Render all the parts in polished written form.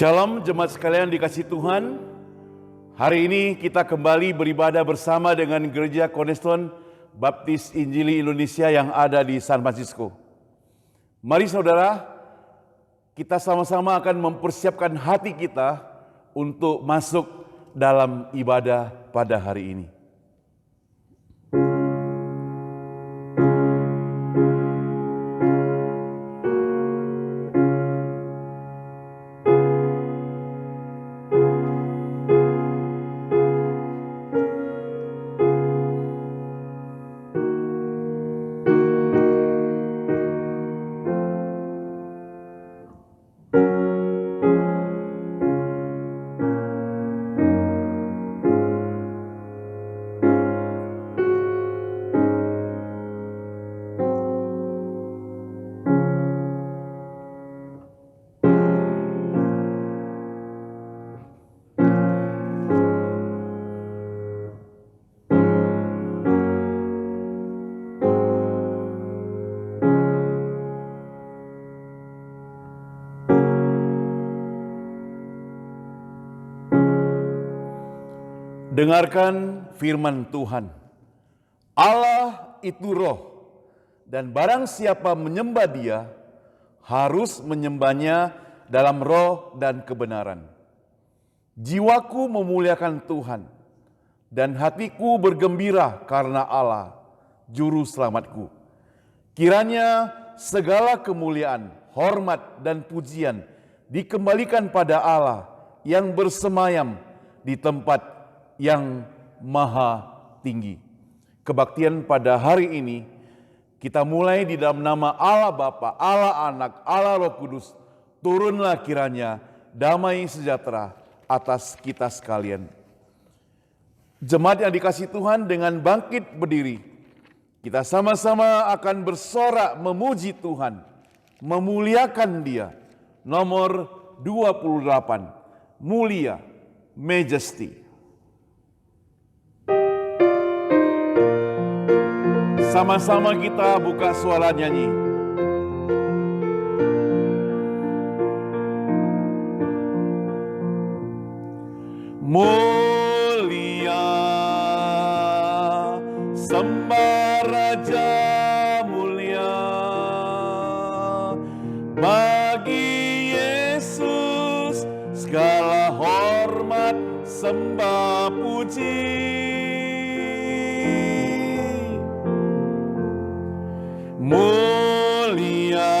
Shalom jemaat sekalian dikasih Tuhan. Hari ini kita kembali beribadah bersama dengan Gereja Cornerstone Baptis Injili Indonesia yang ada di San Francisco. Mari saudara, kita sama-sama akan mempersiapkan hati kita untuk masuk dalam ibadah pada hari ini. Dengarkan firman Tuhan. Allah itu roh, dan barang siapa menyembah Dia, harus menyembahnya dalam roh dan kebenaran. Jiwaku memuliakan Tuhan, dan hatiku bergembira karena Allah, Juru Selamatku. Kiranya segala kemuliaan, hormat, dan pujian dikembalikan pada Allah yang bersemayam di tempat yang maha tinggi. Kebaktian pada hari ini kita mulai di dalam nama Allah Bapa, Allah Anak, Allah Roh Kudus. Turunlah kiranya damai sejahtera atas kita sekalian. Jemaat yang dikasihi Tuhan, dengan bangkit berdiri, kita sama-sama akan bersorak memuji Tuhan, memuliakan Dia. Nomor 28, Mulia, Majesty. Sama-sama kita buka suara nyanyi. Mulia, sembah Raja mulia, bagi Yesus segala hormat, sembah, puji. Mulia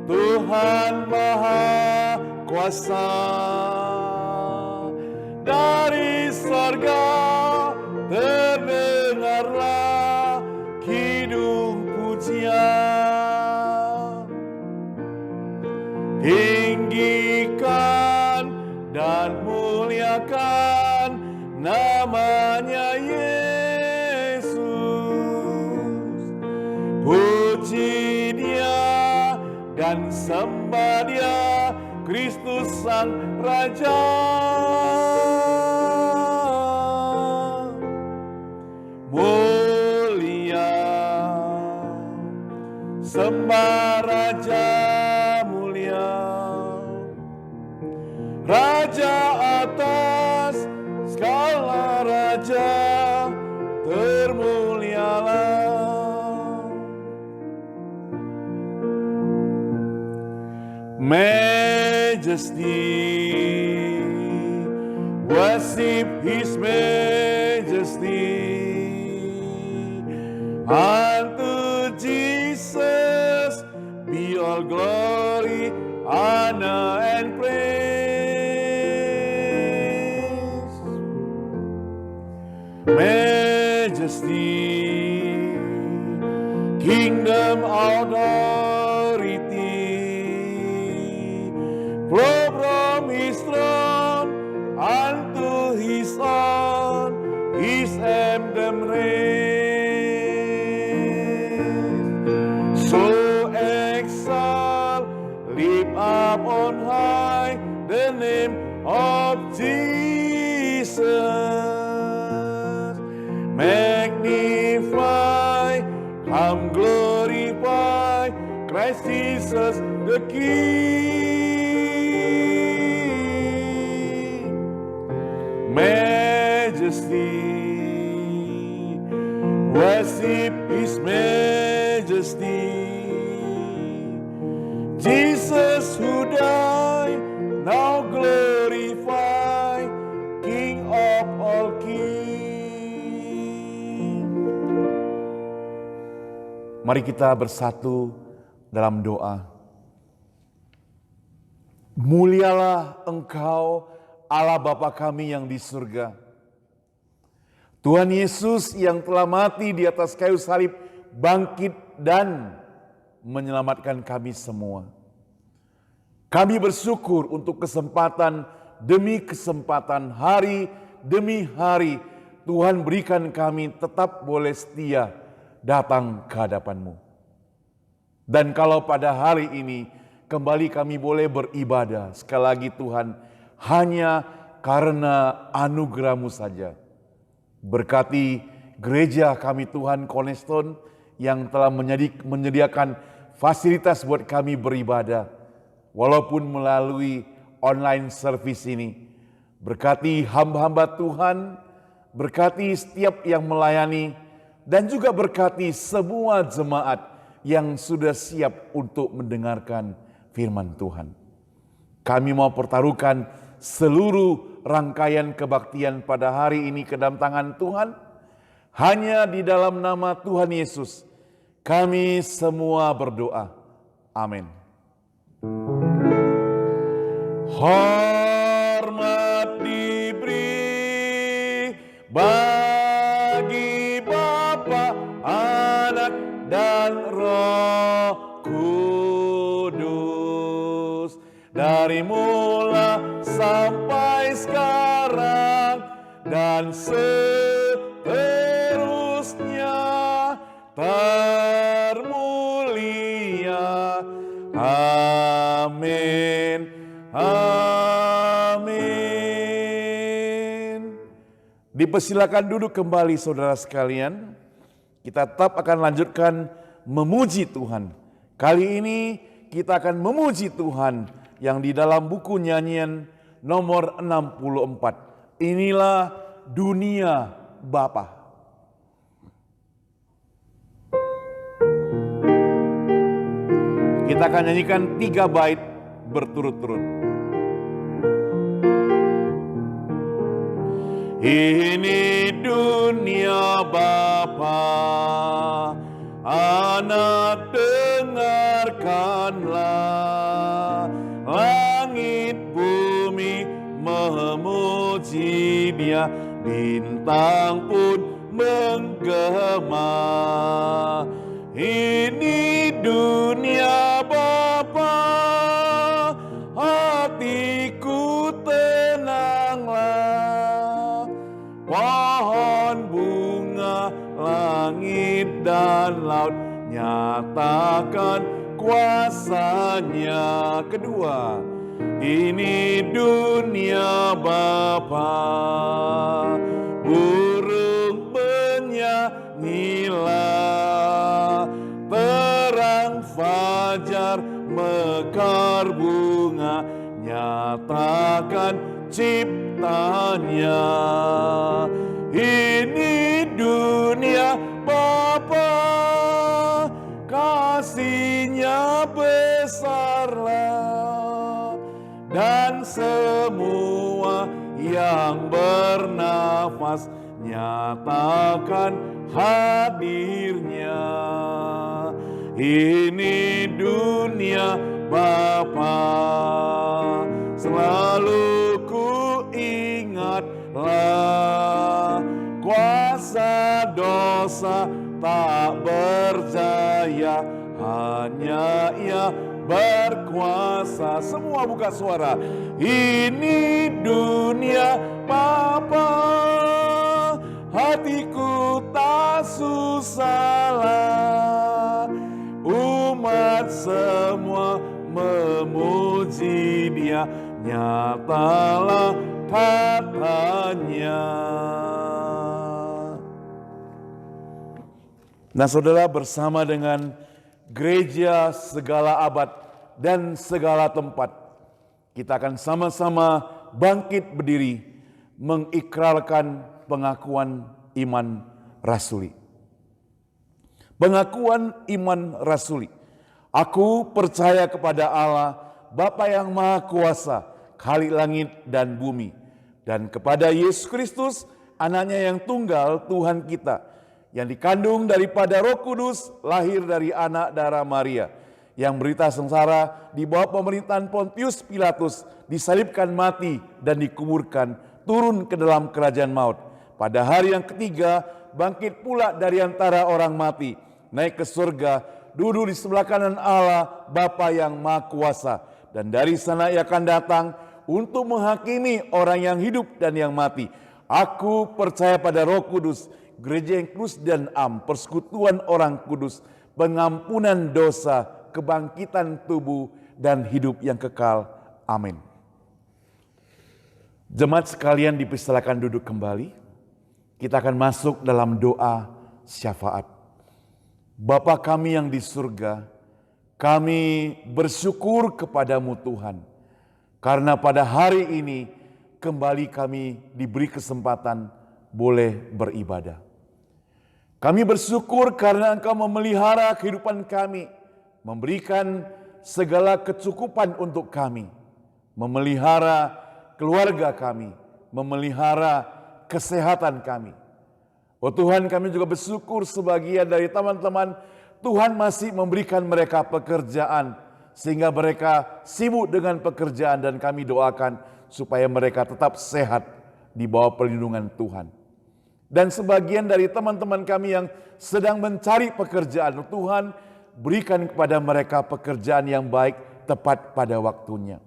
Tuhan Maha Kuasa, dari sorga terdengarlah kidung pujian. Tinggikan dan muliakan namanya Yesus. Puji Dia dan sembah Dia, Kristus Sang Raja. Mulia, sembah Raja mulia, Raja atas segala raja, termulialah. Majesty, worship His Majesty. Unto Jesus be all glory, honor and praise. Majesty, kingdom, authority, flow from his throne unto his son, his anthem raise. So exalt, lift up on high the name of Jesus. Magnify, come glorify Christ Jesus the King. Majesty, worship his majesty. Jesus who died, now glorify, King of all kings. Mari kita bersatu dalam doa. Mulialah Engkau, Allah Bapa kami yang di surga. Tuhan Yesus yang telah mati di atas kayu salib, bangkit dan menyelamatkan kami semua. Kami bersyukur untuk kesempatan demi kesempatan, hari demi hari, Tuhan berikan kami tetap boleh setia datang ke hadapan-Mu. Dan kalau pada hari ini kembali kami boleh beribadah, sekali lagi Tuhan, hanya karena anugerah-Mu saja. Berkati gereja kami Tuhan, Cornerstone, yang telah menyediakan fasilitas buat kami beribadah, walaupun melalui online service ini. Berkati hamba-hamba Tuhan, berkati setiap yang melayani, dan juga berkati semua jemaat yang sudah siap untuk mendengarkan firman Tuhan. Kami mau pertaruhkan seluruh rangkaian kebaktian pada hari ini ke dalam tangan Tuhan. Hanya di dalam nama Tuhan Yesus kami semua berdoa. Amin. Hormat diberi bagi Bapa, Anak, dan Roh Kudus, dari mula sampai sekarang dan seterusnya, termulia. Amin. Amin. Dipersilakan duduk kembali saudara sekalian. Kita tetap akan lanjutkan memuji Tuhan. Kali ini kita akan memuji Tuhan yang di dalam buku nyanyian nomor 64. Inilah dunia Bapa. Kita akan nyanyikan 3 bait berturut-turut. Ini dunia Bapa, Anak dengarkanlah, langit bumi memuji Dia, bintang pun menggema. Ini dunia Bapa, hatiku tenanglah, pohon bunga, langit dan laut nyatakan kuasanya. Kedua, ini dunia Bapa, burung bernyanyilah, terang fajar mekar bunga, nyatakan ciptanya. Ini dunia Bapa, kasih-Nya besarlah, dan semua yang bernafas nyatakan hadirnya. Ini dunia Bapa. Selalu ku ingatlah kuasa dosa tak berjaya, hanya Ia berkuasa. Semua buka suara. Ini dunia Bapa, hatiku tak susahlah. Umat semua memuji Dia, nyatalah katanya. Nah saudara, bersama dengan gereja segala abad dan segala tempat, kita akan sama-sama bangkit berdiri mengikrarkan pengakuan iman rasuli. Pengakuan iman rasuli. Aku percaya kepada Allah, Bapa yang Maha Kuasa, Khalik langit dan bumi, dan kepada Yesus Kristus, Anaknya yang tunggal, Tuhan kita, yang dikandung daripada Roh Kudus, lahir dari anak darah Maria, yang berita sengsara di bawah pemerintahan Pontius Pilatus, disalibkan, mati dan dikuburkan, turun ke dalam kerajaan maut. Pada hari yang ketiga bangkit pula dari antara orang mati, naik ke surga, duduk di sebelah kanan Allah Bapa yang Maha Kuasa, dan dari sana Ia akan datang untuk menghakimi orang yang hidup dan yang mati. Aku percaya pada Roh Kudus, gereja yang kudus dan am, persekutuan orang kudus, pengampunan dosa, kebangkitan tubuh, dan hidup yang kekal. Amin. Jemaat sekalian, dipersilakan duduk kembali. Kita akan masuk dalam doa syafaat. Bapa kami yang di surga, kami bersyukur kepadamu Tuhan, karena pada hari ini kembali kami diberi kesempatan boleh beribadah. Kami bersyukur karena Engkau memelihara kehidupan kami, memberikan segala kecukupan untuk kami, memelihara keluarga kami, memelihara kesehatan kami. Oh Tuhan, kami juga bersyukur sebagian dari teman-teman Tuhan masih memberikan mereka pekerjaan, sehingga mereka sibuk dengan pekerjaan, dan kami doakan supaya mereka tetap sehat di bawah perlindungan Tuhan. Dan sebagian dari teman-teman kami yang sedang mencari pekerjaan, Tuhan berikan kepada mereka pekerjaan yang baik tepat pada waktunya.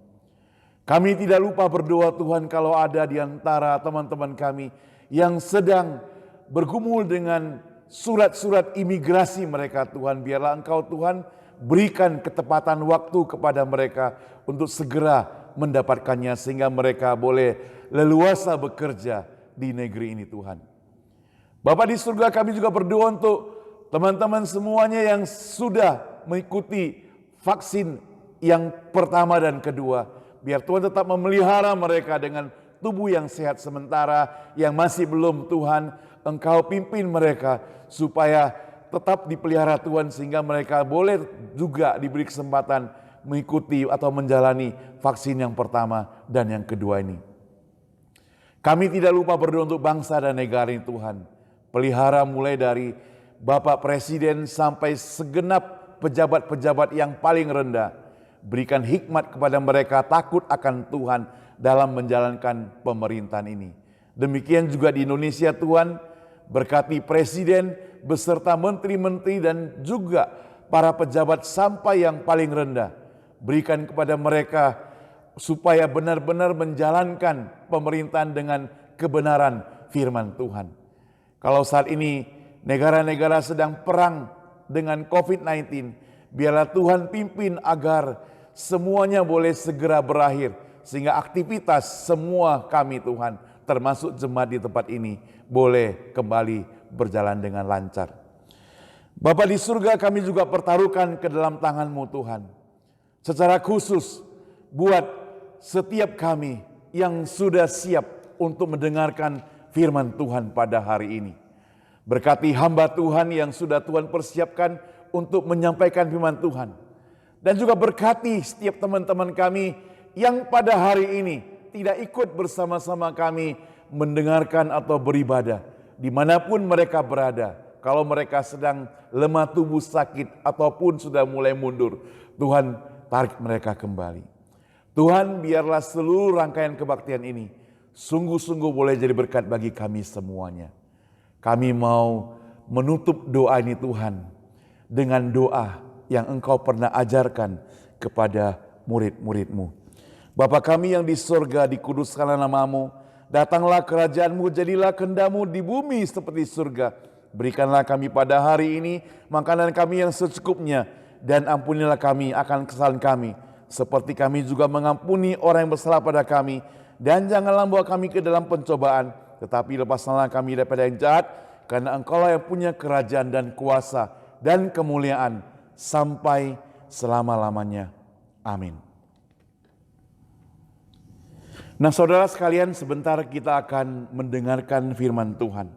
Kami tidak lupa berdoa Tuhan kalau ada di antara teman-teman kami yang sedang bergumul dengan surat-surat imigrasi mereka, Tuhan, biarlah Engkau Tuhan berikan ketepatan waktu kepada mereka untuk segera mendapatkannya, sehingga mereka boleh leluasa bekerja di negeri ini Tuhan. Bapa di surga, kami juga berdoa untuk teman-teman semuanya yang sudah mengikuti vaksin yang pertama dan kedua. Biar Tuhan tetap memelihara mereka dengan tubuh yang sehat, sementara yang masih belum, Tuhan Engkau pimpin mereka supaya tetap dipelihara Tuhan, sehingga mereka boleh juga diberi kesempatan mengikuti atau menjalani vaksin yang pertama dan yang kedua ini. Kami tidak lupa berdoa untuk bangsa dan negara ini Tuhan. Pelihara mulai dari Bapak Presiden sampai segenap pejabat-pejabat yang paling rendah. Berikan hikmat kepada mereka, takut akan Tuhan dalam menjalankan pemerintahan ini. Demikian juga di Indonesia Tuhan, berkati Presiden beserta menteri-menteri dan juga para pejabat sampai yang paling rendah. Berikan kepada mereka supaya benar-benar menjalankan pemerintahan dengan kebenaran firman Tuhan. Kalau saat ini negara-negara sedang perang dengan COVID-19, biarlah Tuhan pimpin agar semuanya boleh segera berakhir, sehingga aktivitas semua kami Tuhan, termasuk jemaat di tempat ini, boleh kembali berjalan dengan lancar. Bapa di surga, kami juga pertaruhkan ke dalam tangan-Mu Tuhan. Secara khusus buat setiap kami yang sudah siap untuk mendengarkan firman Tuhan pada hari ini. Berkati hamba Tuhan yang sudah Tuhan persiapkan untuk menyampaikan firman Tuhan. Dan juga berkati setiap teman-teman kami yang pada hari ini tidak ikut bersama-sama kami mendengarkan atau beribadah, dimanapun mereka berada. Kalau mereka sedang lemah tubuh, sakit, ataupun sudah mulai mundur, Tuhan tarik mereka kembali. Tuhan, biarlah seluruh rangkaian kebaktian ini sungguh-sungguh boleh jadi berkat bagi kami semuanya. Kami mau menutup doa ini Tuhan dengan doa yang Engkau pernah ajarkan kepada murid-murid-Mu. Bapa kami yang di surga, dikuduskanlah nama-Mu, datanglah kerajaan-Mu, jadilah kehendak-Mu di bumi seperti surga. Berikanlah kami pada hari ini makanan kami yang secukupnya, dan ampunilah kami akan kesalahan kami, seperti kami juga mengampuni orang yang bersalah pada kami. Dan janganlah bawa kami ke dalam pencobaan, tetapi lepaskanlah kami daripada yang jahat, karena Engkaulah yang punya kerajaan dan kuasa dan kemuliaan sampai selama-lamanya. Amin. Nah saudara sekalian, sebentar kita akan mendengarkan firman Tuhan.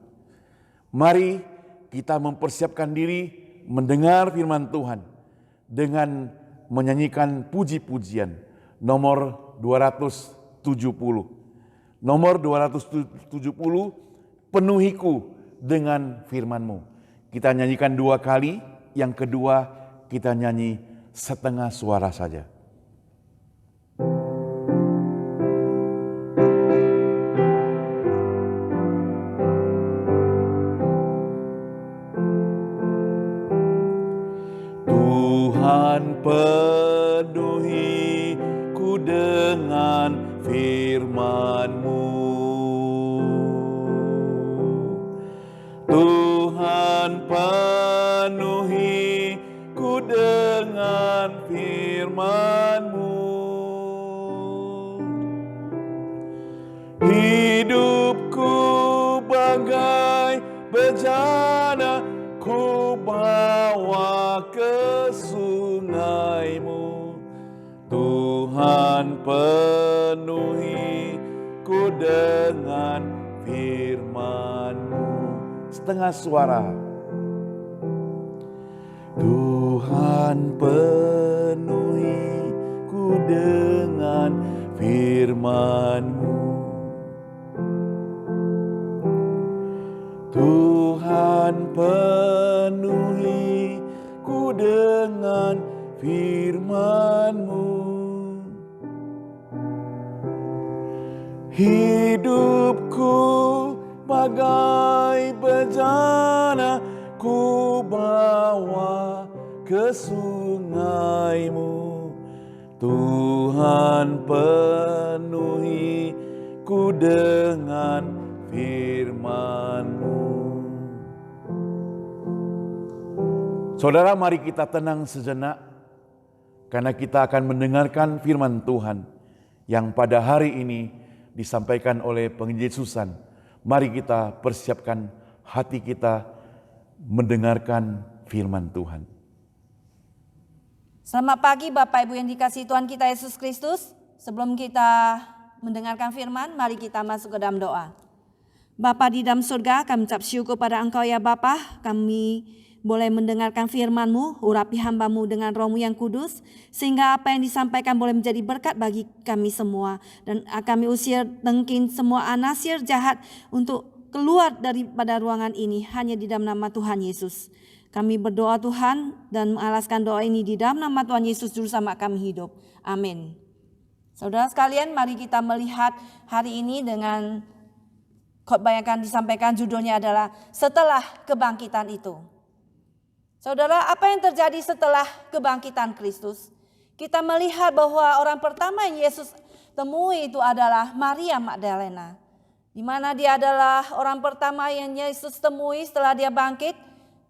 Mari kita mempersiapkan diri mendengar firman Tuhan dengan menyanyikan puji-pujian nomor 270. Nomor 270, penuhiku dengan firman-Mu. Kita nyanyikan 2 kali, yang kedua kita nyanyi setengah suara saja. Tuhan, penuhiku dengan firman-Mu. Tuhan, penuhiku dengan firman-Mu. Hidupku bagai bejana, ku bawa ke sungai-Mu. Tuhan, penuhiku dengan firman-Mu. Setengah suara. Tuhan, penuhiku dengan firman-Mu. Tuhan, penuhiku dengan firman-Mu. Hidupku bagai bejana, ku bawa ke sungai-Mu. Tuhan, penuhiku dengan firman-Mu. Saudara, mari kita tenang sejenak, karena kita akan mendengarkan firman Tuhan yang pada hari ini disampaikan oleh penginjil Susan. Mari kita persiapkan hati kita mendengarkan firman Tuhan. Selamat pagi Bapak Ibu yang dikasihi Tuhan kita Yesus Kristus. Sebelum kita mendengarkan firman, mari kita masuk ke dalam doa. Bapa di dalam surga, kami ucap syukur pada Engkau ya Bapa. Kami boleh mendengarkan firman-Mu, urapi hamba-Mu dengan Roh-Mu yang kudus, sehingga apa yang disampaikan boleh menjadi berkat bagi kami semua. Dan kami usir dengkin semua anasir jahat untuk keluar daripada ruangan ini, hanya di dalam nama Tuhan Yesus. Kami berdoa Tuhan dan mengalaskan doa ini di dalam nama Tuhan Yesus Juru Selamat kami hidup. Amin. Saudara sekalian, mari kita melihat hari ini dengan khotbah yang akan disampaikan, judulnya adalah Setelah Kebangkitan Itu. Saudara, apa yang terjadi setelah kebangkitan Kristus? Kita melihat bahwa orang pertama yang Yesus temui itu adalah Maria Magdalena. Di mana dia adalah orang pertama yang Yesus temui setelah dia bangkit.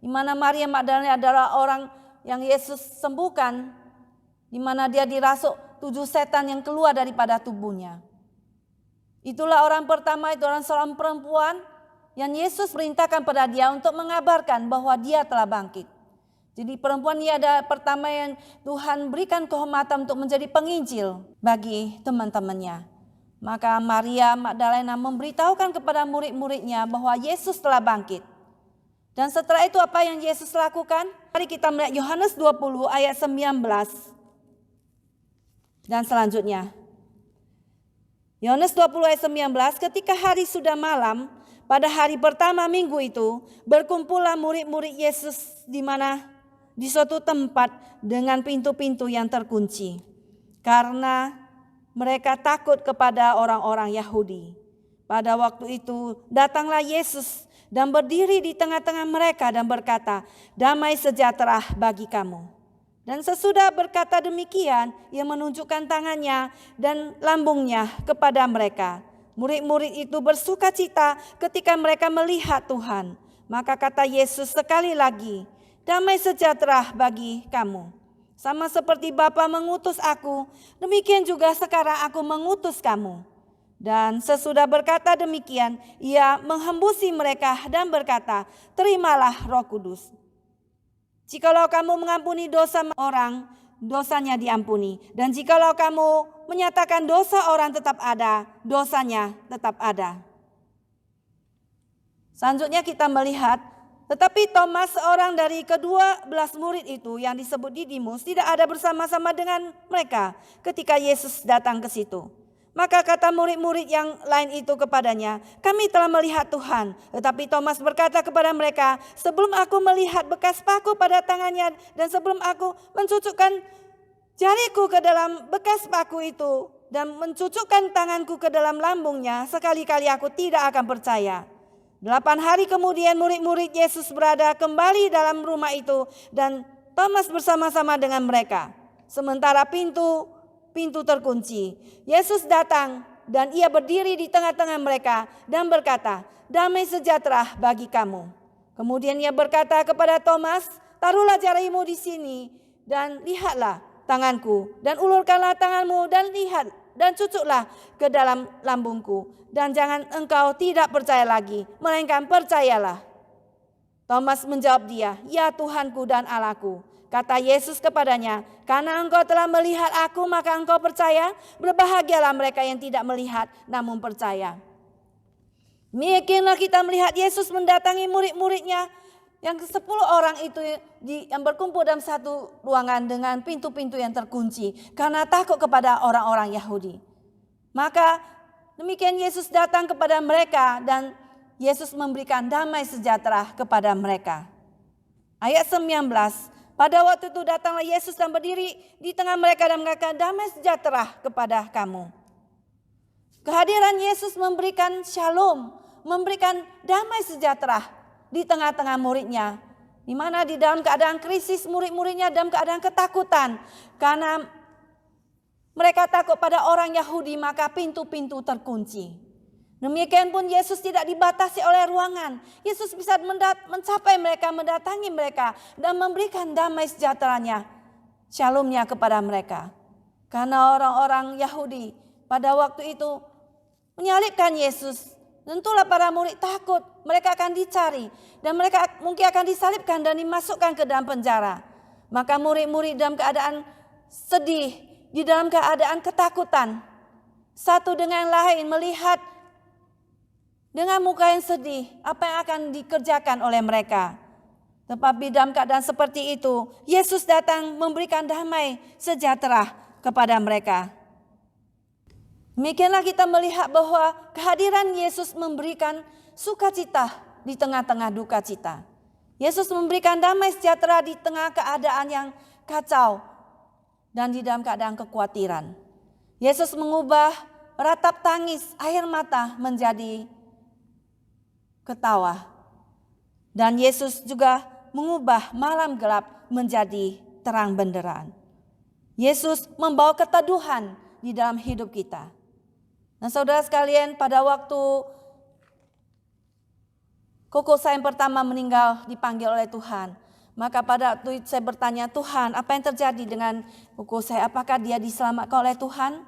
Di mana Maria Magdalena adalah orang yang Yesus sembuhkan. Di mana dia dirasuk 7 setan yang keluar daripada tubuhnya. Itulah orang pertama, itu orang seorang perempuan yang Yesus perintahkan pada dia untuk mengabarkan bahwa dia telah bangkit. Jadi perempuan ini ada pertama yang Tuhan berikan kehormatan untuk menjadi penginjil bagi teman-temannya. Maka Maria Magdalena memberitahukan kepada murid-muridnya bahwa Yesus telah bangkit. Dan setelah itu apa yang Yesus lakukan? Mari kita melihat Yohanes 20 ayat 19 dan selanjutnya. Yohanes 20 ayat 19, ketika hari sudah malam, pada hari pertama minggu itu, berkumpullah murid-murid Yesus di di suatu tempat dengan pintu-pintu yang terkunci. Karena mereka takut kepada orang-orang Yahudi. Pada waktu itu datanglah Yesus dan berdiri di tengah-tengah mereka dan berkata, "Damai sejahtera bagi kamu." Dan sesudah berkata demikian, ia menunjukkan tangannya dan lambungnya kepada mereka. Murid-murid itu bersukacita ketika mereka melihat Tuhan. Maka kata Yesus sekali lagi, "Damai sejahtera bagi kamu. Sama seperti Bapa mengutus aku, demikian juga sekarang aku mengutus kamu." Dan sesudah berkata demikian, ia menghembusi mereka dan berkata, "Terimalah Roh Kudus. Jikalau kamu mengampuni dosa orang, dosanya diampuni. Dan jikalau kamu menyatakan dosa orang tetap ada, dosanya tetap ada." Selanjutnya kita melihat, tetapi Thomas, seorang dari ke-12 murid itu yang disebut Didimus, tidak ada bersama-sama dengan mereka ketika Yesus datang ke situ. Maka kata murid-murid yang lain itu kepadanya, "Kami telah melihat Tuhan." Tetapi Thomas berkata kepada mereka, "Sebelum aku melihat bekas paku pada tangannya dan sebelum aku mencucukkan jariku ke dalam bekas paku itu dan mencucukkan tanganku ke dalam lambungnya, sekali-kali aku tidak akan percaya." 8 hari kemudian murid-murid Yesus berada kembali dalam rumah itu dan Thomas bersama-sama dengan mereka. Sementara pintu terkunci. Yesus datang dan ia berdiri di tengah-tengah mereka dan berkata, "Damai sejahtera bagi kamu." Kemudian ia berkata kepada Thomas, "Taruhlah jarimu di sini dan lihatlah tanganku, dan ulurkanlah tanganmu dan lihat dan cucuklah ke dalam lambungku. Dan jangan engkau tidak percaya lagi, melainkan percayalah." Thomas menjawab dia, "Ya Tuhanku dan Allahku." Kata Yesus kepadanya, "Karena engkau telah melihat aku, maka engkau percaya. Berbahagialah mereka yang tidak melihat namun percaya." Demikianlah kita melihat Yesus mendatangi murid-muridnya yang 10 orang itu yang berkumpul dalam satu ruangan dengan pintu-pintu yang terkunci karena takut kepada orang-orang Yahudi. Maka demikian Yesus datang kepada mereka dan Yesus memberikan damai sejahtera kepada mereka. Ayat 19, pada waktu itu datanglah Yesus dan berdiri di tengah mereka dan mengatakan, "Damai sejahtera kepada kamu." Kehadiran Yesus memberikan shalom, memberikan damai sejahtera di tengah-tengah muridnya. Di mana di dalam keadaan krisis murid-muridnya dalam keadaan ketakutan. Karena mereka takut pada orang Yahudi, maka pintu-pintu terkunci. Demikian pun Yesus tidak dibatasi oleh ruangan. Yesus bisa mencapai mereka, mendatangi mereka dan memberikan damai sejahteranya, shalomnya kepada mereka. Karena orang-orang Yahudi pada waktu itu menyalibkan Yesus. Tentulah para murid takut mereka akan dicari dan mereka mungkin akan disalibkan dan dimasukkan ke dalam penjara. Maka murid-murid dalam keadaan sedih, di dalam keadaan ketakutan, satu dengan lain melihat dengan muka yang sedih apa yang akan dikerjakan oleh mereka. Tetapi dalam keadaan seperti itu, Yesus datang memberikan damai sejahtera kepada mereka. Demikianlah kita melihat bahwa kehadiran Yesus memberikan sukacita di tengah-tengah duka cita. Yesus memberikan damai sejahtera di tengah keadaan yang kacau dan di dalam keadaan kekhawatiran. Yesus mengubah ratap tangis, air mata menjadi ketawa. Dan Yesus juga mengubah malam gelap menjadi terang benderang. Yesus membawa keteduhan di dalam hidup kita. Nah, saudara sekalian, pada waktu koko saya yang pertama meninggal dipanggil oleh Tuhan, maka pada waktu itu saya bertanya, "Tuhan, apa yang terjadi dengan koko saya? Apakah dia diselamatkan oleh Tuhan?"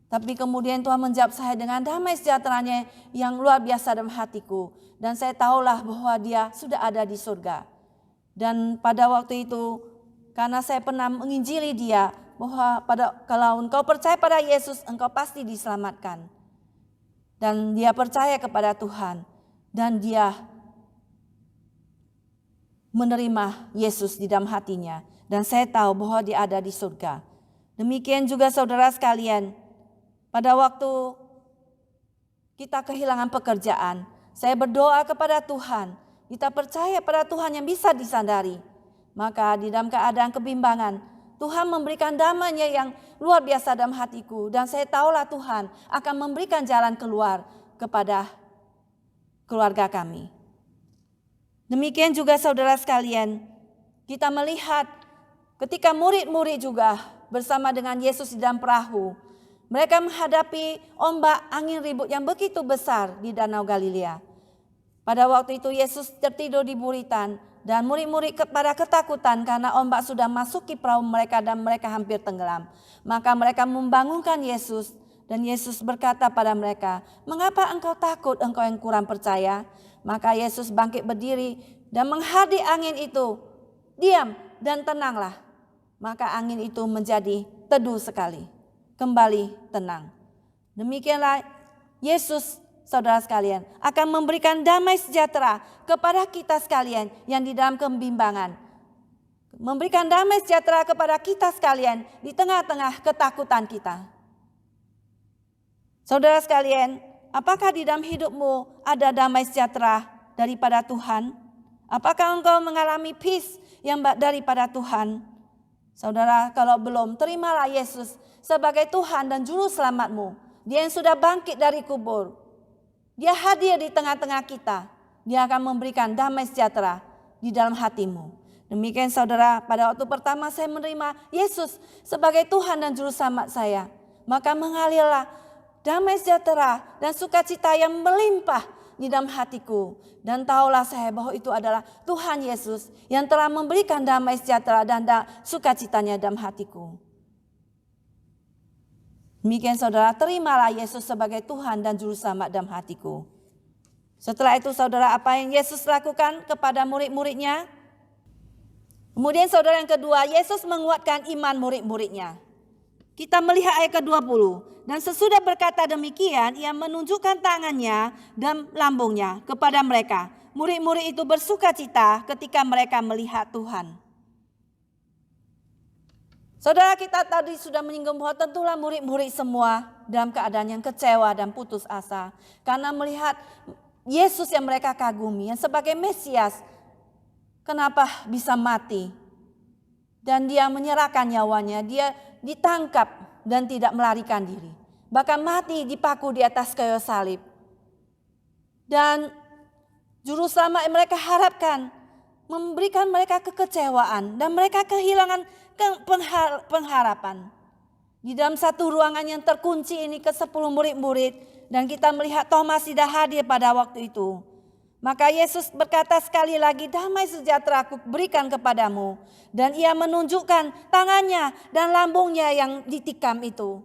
Tapi kemudian Tuhan menjawab saya dengan damai sejahteranya yang luar biasa dalam hatiku. Dan saya tahulah bahwa dia sudah ada di surga. Dan pada waktu itu karena saya pernah menginjili dia bahwa kalau engkau percaya pada Yesus, engkau pasti diselamatkan. Dan dia percaya kepada Tuhan. Dan dia menerima Yesus di dalam hatinya. Dan saya tahu bahwa dia ada di surga. Demikian juga saudara sekalian, pada waktu kita kehilangan pekerjaan, saya berdoa kepada Tuhan. Kita percaya pada Tuhan yang bisa disandari. Maka di dalam keadaan kebimbangan, Tuhan memberikan damai-Nya yang luar biasa dalam hatiku. Dan saya tahulah Tuhan akan memberikan jalan keluar kepada keluarga kami. Demikian juga saudara sekalian, kita melihat ketika murid-murid juga bersama dengan Yesus di dalam perahu, mereka menghadapi ombak angin ribut yang begitu besar di Danau Galilea. Pada waktu itu Yesus tertidur di buritan dan murid-murid pada ketakutan karena ombak sudah masuki perahu mereka dan mereka hampir tenggelam. Maka mereka membangunkan Yesus dan Yesus berkata pada mereka, "Mengapa engkau takut, engkau yang kurang percaya?" Maka Yesus bangkit berdiri dan menghadiri angin itu, "Diam dan tenanglah." Maka angin itu menjadi teduh sekali, kembali tenang. Demikianlah Yesus, saudara sekalian, akan memberikan damai sejahtera kepada kita sekalian yang di dalam kebimbangan. Memberikan damai sejahtera kepada kita sekalian di tengah-tengah ketakutan kita. Saudara sekalian, apakah di dalam hidupmu ada damai sejahtera daripada Tuhan? Apakah engkau mengalami peace yang daripada Tuhan? Saudara, kalau belum, terimalah Yesus sebagai Tuhan dan Juru Selamatmu. Dia yang sudah bangkit dari kubur. Dia hadir di tengah-tengah kita. Dia akan memberikan damai sejahtera di dalam hatimu. Demikian saudara, pada waktu pertama saya menerima Yesus sebagai Tuhan dan Juru Selamat saya, maka mengalirlah damai sejahtera dan sukacita yang melimpah di dalam hatiku. Dan tahulah saya bahwa itu adalah Tuhan Yesus yang telah memberikan damai sejahtera dan sukacitanya dalam hatiku. Demikian saudara, terimalah Yesus sebagai Tuhan dan Juru Selamat dalam hatiku. Setelah itu saudara, apa yang Yesus lakukan kepada murid-muridnya? Kemudian saudara, yang kedua, Yesus menguatkan iman murid-muridnya. Kita melihat ayat ke-20. Dan sesudah berkata demikian, ia menunjukkan tangannya dan lambungnya kepada mereka. Murid-murid itu bersukacita ketika mereka melihat Tuhan. Saudara, kita tadi sudah menyinggung bahwa tentulah murid-murid semua dalam keadaan yang kecewa dan putus asa. Karena melihat Yesus yang mereka kagumi, yang sebagai Mesias, kenapa bisa mati? Dan dia menyerahkan nyawanya, dia ditangkap dan tidak melarikan diri. Bahkan mati dipaku di atas kayu salib. Dan Juru Selamat yang mereka harapkan memberikan mereka kekecewaan dan mereka kehilangan pengharapan. Di dalam satu ruangan yang terkunci ini ke-10 murid-murid dan kita melihat Thomas tidak hadir pada waktu itu. Maka Yesus berkata sekali lagi, "Damai sejahtera aku berikan kepadamu." Dan ia menunjukkan tangannya dan lambungnya yang ditikam itu.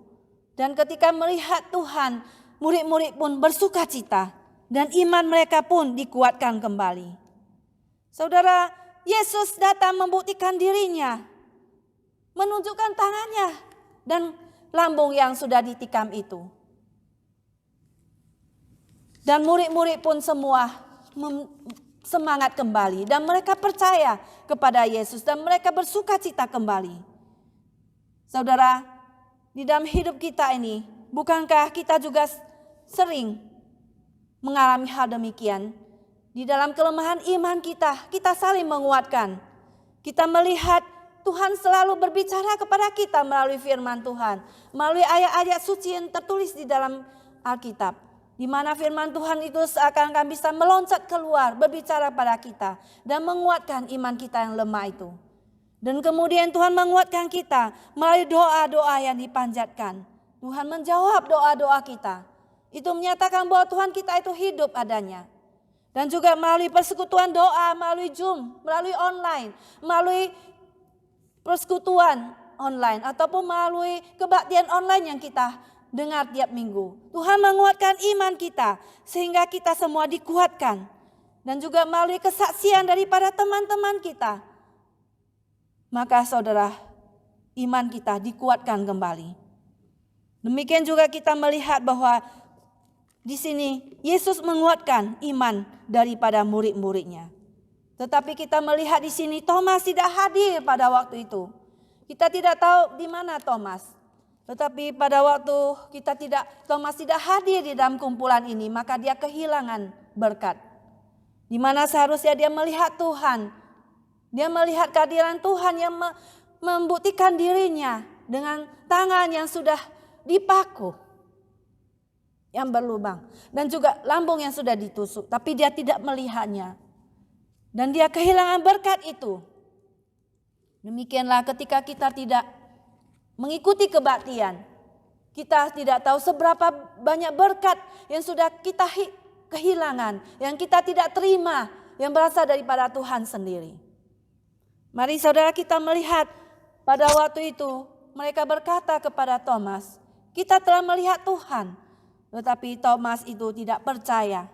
Dan ketika melihat Tuhan, murid-murid pun bersukacita dan iman mereka pun dikuatkan kembali. Saudara, Yesus datang membuktikan dirinya, menunjukkan tangannya dan lambung yang sudah ditikam itu. Dan murid-murid pun semua semangat kembali dan mereka percaya kepada Yesus dan mereka bersukacita kembali. Saudara, di dalam hidup kita ini, bukankah kita juga sering mengalami hal demikian? Di dalam kelemahan iman kita, kita saling menguatkan. Kita melihat Tuhan selalu berbicara kepada kita melalui firman Tuhan, melalui ayat-ayat suci yang tertulis di dalam Alkitab. Di mana firman Tuhan itu seakan-akan bisa meloncat keluar, berbicara pada kita dan menguatkan iman kita yang lemah itu. Dan kemudian Tuhan menguatkan kita melalui doa-doa yang dipanjatkan. Tuhan menjawab doa-doa kita. Itu menyatakan bahwa Tuhan kita itu hidup adanya. Dan juga melalui persekutuan doa, melalui Zoom, melalui online, melalui persekutuan online ataupun melalui kebaktian online yang kita dengar tiap minggu. Tuhan menguatkan iman kita sehingga kita semua dikuatkan. Dan juga melalui kesaksian daripada teman-teman kita. Maka saudara, iman kita dikuatkan kembali. Demikian juga kita melihat bahwa di sini Yesus menguatkan iman daripada murid-muridnya. Tetapi kita melihat di sini Thomas tidak hadir pada waktu itu. Kita tidak tahu di mana Thomas. Tetapi pada waktu Thomas tidak hadir di dalam kumpulan ini, maka dia kehilangan berkat. Di mana seharusnya dia melihat Tuhan Dia melihat kehadiran Tuhan yang membuktikan dirinya dengan tangan yang sudah dipaku, yang berlubang, dan juga lambung yang sudah ditusuk, tapi dia tidak melihatnya. Dan dia kehilangan berkat itu. Demikianlah ketika kita tidak mengikuti kebaktian, kita tidak tahu seberapa banyak berkat yang sudah kita kehilangan, yang kita tidak terima, yang berasal daripada Tuhan sendiri. Mari saudara kita melihat pada waktu itu mereka berkata kepada Thomas, kita telah melihat Tuhan. Tetapi Thomas itu tidak percaya.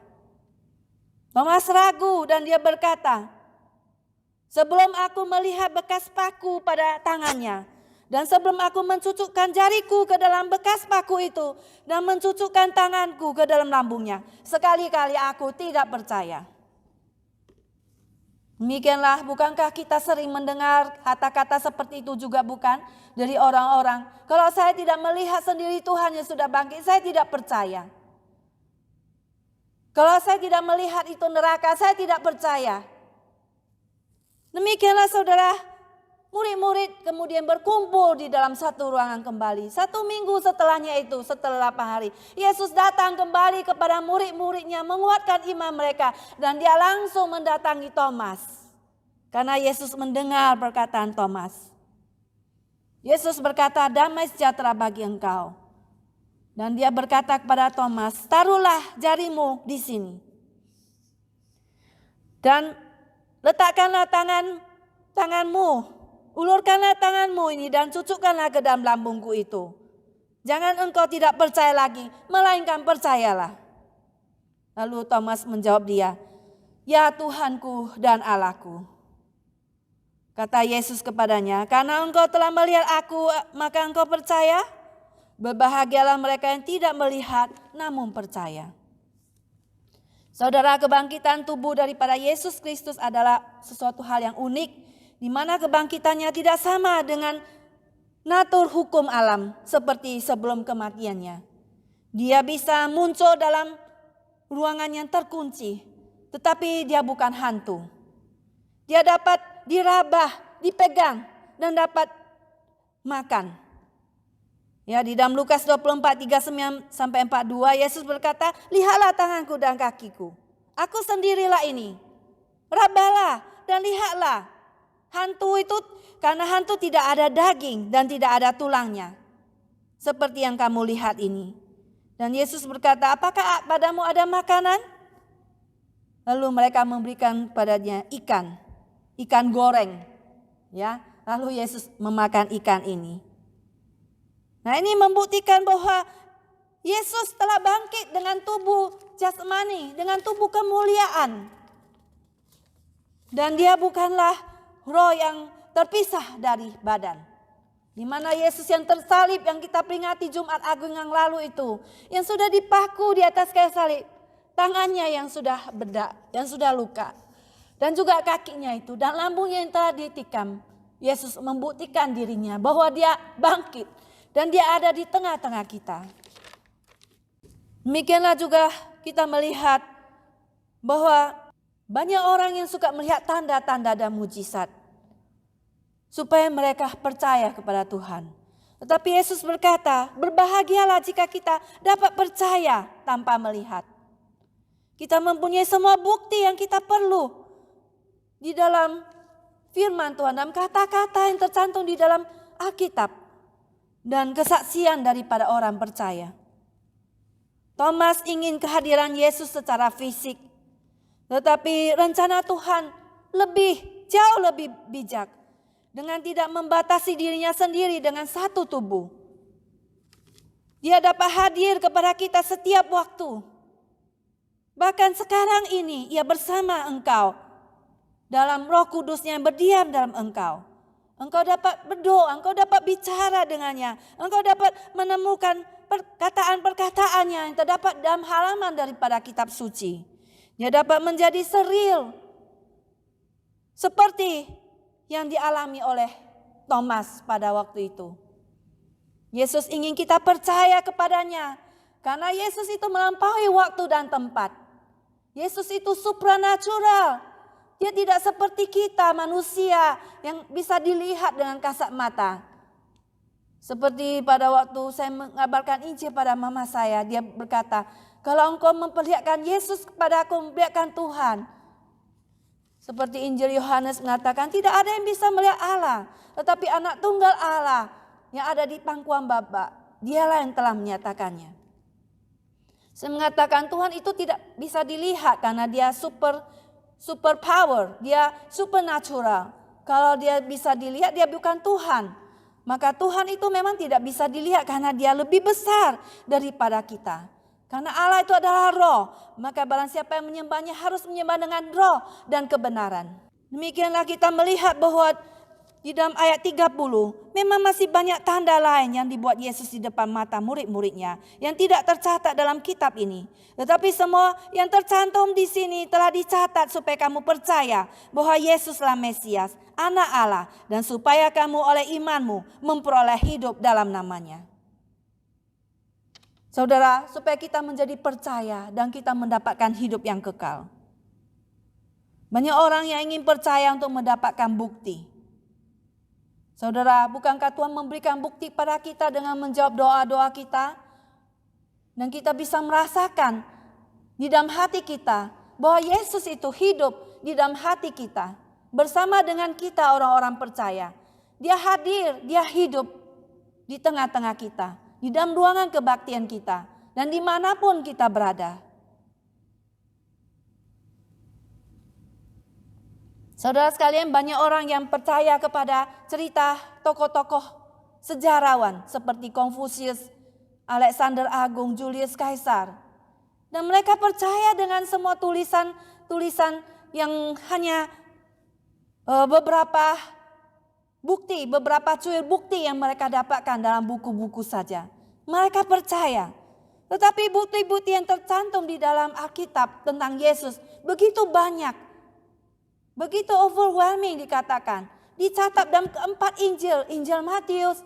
Thomas ragu dan dia berkata, sebelum aku melihat bekas paku pada tangannya, dan sebelum aku mencucukkan jariku ke dalam bekas paku itu, dan mencucukkan tanganku ke dalam lambungnya, sekali-kali aku tidak percaya. Demikianlah, bukankah kita sering mendengar kata-kata seperti itu juga bukan? Dari orang-orang, kalau saya tidak melihat sendiri Tuhan yang sudah bangkit, saya tidak percaya. Kalau saya tidak melihat itu neraka, saya tidak percaya. Demikianlah saudara, murid-murid kemudian berkumpul di dalam satu ruangan kembali. 1 minggu setelahnya itu, setelah 8 hari, Yesus datang kembali kepada murid-muridnya, menguatkan iman mereka. Dan dia langsung mendatangi Thomas. Karena Yesus mendengar perkataan Thomas. Yesus berkata, damai sejahtera bagi engkau. Dan dia berkata kepada Thomas, taruhlah jarimu di sini. Dan letakkanlah tanganmu, ulurkanlah tanganmu ini dan cucukkanlah ke dalam lambungku itu. Jangan engkau tidak percaya lagi, melainkan percayalah. Lalu Thomas menjawab dia, ya Tuhanku dan Allahku. Kata Yesus kepadanya, karena engkau telah melihat aku, maka engkau percaya? Berbahagialah mereka yang tidak melihat namun percaya. Saudara, kebangkitan tubuh daripada Yesus Kristus adalah sesuatu hal yang unik, di mana kebangkitannya tidak sama dengan natur hukum alam seperti sebelum kematiannya. Dia bisa muncul dalam ruangan yang terkunci, tetapi dia bukan hantu. Dia dapat dirabah, dipegang, dan dapat makan. Ya, di dalam Lukas 24:39-42 Yesus berkata, lihatlah tanganku dan kakiku. Aku sendirilah ini. Rabalah dan lihatlah. Hantu itu, karena hantu tidak ada daging dan tidak ada tulangnya. Seperti yang kamu lihat ini. Dan Yesus berkata, apakah padamu ada makanan? Lalu mereka memberikan padanya ikan goreng. Ya, lalu Yesus memakan ikan ini. Nah, ini membuktikan bahwa Yesus telah bangkit dengan tubuh jasmani, dengan tubuh kemuliaan. Dan dia bukanlah roh yang terpisah dari badan. Di mana Yesus yang tersalib yang kita peringati Jumat Agung yang lalu itu, yang sudah dipaku di atas kayu salib, tangannya yang sudah bedak, yang sudah luka, dan juga kakinya itu, dan lambungnya yang telah ditikam. Yesus membuktikan dirinya bahwa dia bangkit. Dan dia ada di tengah-tengah kita. Demikianlah juga kita melihat bahwa banyak orang yang suka melihat tanda-tanda dan mujizat. Supaya mereka percaya kepada Tuhan. Tetapi Yesus berkata, berbahagialah jika kita dapat percaya tanpa melihat. Kita mempunyai semua bukti yang kita perlu di dalam firman Tuhan, dalam kata-kata yang tercantum di dalam Alkitab. Dan kesaksian daripada orang percaya. Thomas ingin kehadiran Yesus secara fisik. Tetapi rencana Tuhan jauh lebih bijak. Dengan tidak membatasi dirinya sendiri dengan satu tubuh. Dia dapat hadir kepada kita setiap waktu. Bahkan sekarang ini ia bersama engkau. Dalam Roh Kudusnya yang berdiam dalam engkau. Engkau dapat berdoa, engkau dapat bicara dengannya. Engkau dapat menemukan perkataan-perkataannya yang terdapat dalam halaman daripada kitab suci. Dia dapat menjadi seril. Seperti yang dialami oleh Thomas pada waktu itu. Yesus ingin kita percaya kepadanya. Karena Yesus itu melampaui waktu dan tempat. Yesus itu supranatural. Dia tidak seperti kita manusia yang bisa dilihat dengan kasat mata. Seperti pada waktu saya mengabarkan Injil pada mama saya, dia berkata, kalau engkau memperlihatkan Yesus kepada aku, memperlihatkan Tuhan. Seperti Injil Yohanes mengatakan, tidak ada yang bisa melihat Allah, tetapi anak tunggal Allah yang ada di pangkuan Bapa, dialah yang telah menyatakannya. Saya mengatakan Tuhan itu tidak bisa dilihat karena dia super power, dia supernatural. Kalau dia bisa dilihat, dia bukan Tuhan. Maka Tuhan itu memang tidak bisa dilihat karena dia lebih besar daripada kita. Karena Allah itu adalah roh, maka barang siapa yang menyembahnya harus menyembah dengan roh dan kebenaran. Demikianlah kita melihat bahwa di dalam ayat 30, memang masih banyak tanda lain yang dibuat Yesus di depan mata murid-muridnya yang tidak tercatat dalam kitab ini. Tetapi semua yang tercantum di sini telah dicatat supaya kamu percaya bahwa Yesuslah Mesias, Anak Allah, dan supaya kamu oleh imanmu memperoleh hidup dalam namanya. Saudara, supaya kita menjadi percaya dan kita mendapatkan hidup yang kekal. Banyak orang yang ingin percaya untuk mendapatkan bukti. Saudara, bukankah Tuhan memberikan bukti pada kita dengan menjawab doa-doa kita? Dan kita bisa merasakan di dalam hati kita bahwa Yesus itu hidup di dalam hati kita. Bersama dengan kita orang-orang percaya. Dia hadir, dia hidup di tengah-tengah kita. Di dalam ruangan kebaktian kita. Dan dimanapun kita berada. Saudara sekalian, banyak orang yang percaya kepada cerita tokoh-tokoh sejarawan seperti Konfusius, Alexander Agung, Julius Caesar. Dan mereka percaya dengan semua tulisan yang hanya beberapa bukti, beberapa cuil bukti yang mereka dapatkan dalam buku-buku saja. Mereka percaya. Tetapi bukti-bukti yang tercantum di dalam Alkitab tentang Yesus begitu banyak. Begitu overwhelming dikatakan. Dicatat dalam keempat Injil. Injil Matius,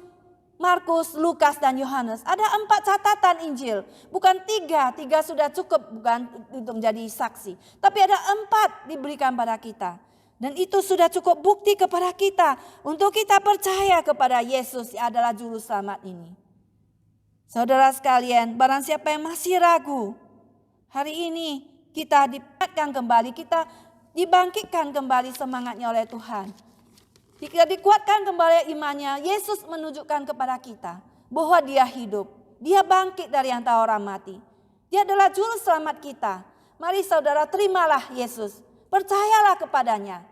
Markus, Lukas, dan Yohanes. Ada 4 catatan Injil. Bukan 3. 3 sudah cukup bukan untuk menjadi saksi. Tapi ada 4 diberikan pada kita. Dan itu sudah cukup bukti kepada kita. Untuk kita percaya kepada Yesus yang adalah juru selamat ini. Saudara sekalian, barang siapa yang masih ragu. Hari ini kita dibangkitkan kembali. Kita dibangkitkan kembali semangatnya oleh Tuhan. Jika dikuatkan kembali imannya, Yesus menunjukkan kepada kita bahwa dia hidup. Dia bangkit dari antara orang mati. Dia adalah juru selamat kita. Mari saudara, terimalah Yesus. Percayalah kepadanya.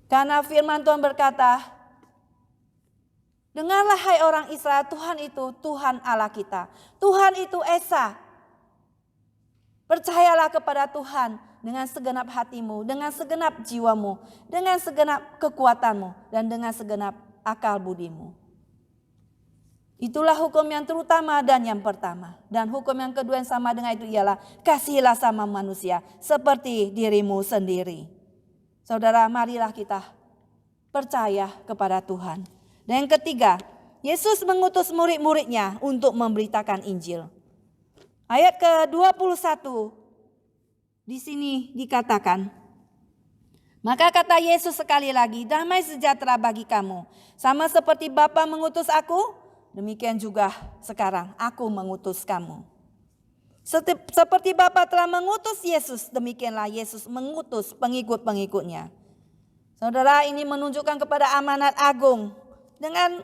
Karena firman Tuhan berkata, dengarlah hai orang Israel, Tuhan itu Tuhan Allah kita. Tuhan itu Esa. Percayalah kepada Tuhan dengan segenap hatimu, dengan segenap jiwamu, dengan segenap kekuatanmu, dan dengan segenap akal budimu. Itulah hukum yang terutama dan yang pertama. Dan hukum yang kedua yang sama dengan itu ialah kasihilah sama manusia seperti dirimu sendiri. Saudara, marilah kita percaya kepada Tuhan. Dan yang ketiga, Yesus mengutus murid-muridnya untuk memberitakan Injil. Ayat ke-21 di sini dikatakan, maka kata Yesus sekali lagi, damai sejahtera bagi kamu. Sama seperti Bapa mengutus aku, demikian juga sekarang aku mengutus kamu. Seperti Bapa telah mengutus Yesus, demikianlah Yesus mengutus pengikut-pengikutnya. Saudara, ini menunjukkan kepada amanat agung dengan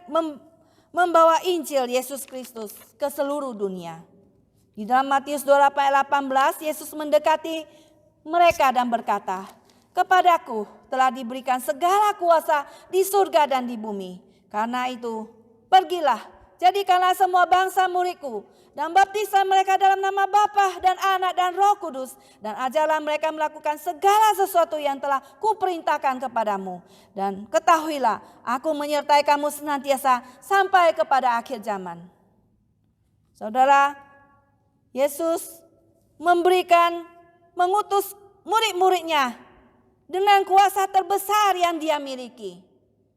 membawa Injil Yesus Kristus ke seluruh dunia. Di dalam Matius 28 ayat 18, Yesus mendekati mereka dan berkata, kepadaku telah diberikan segala kuasa di surga dan di bumi. Karena itu, pergilah, jadikanlah semua bangsa muridku, dan baptislah mereka dalam nama Bapa dan Anak dan Roh Kudus, dan ajarlah mereka melakukan segala sesuatu yang telah kuperintahkan kepadamu. Dan ketahuilah, aku menyertai kamu senantiasa sampai kepada akhir zaman. Saudara, Yesus mengutus murid-muridnya dengan kuasa terbesar yang dia miliki.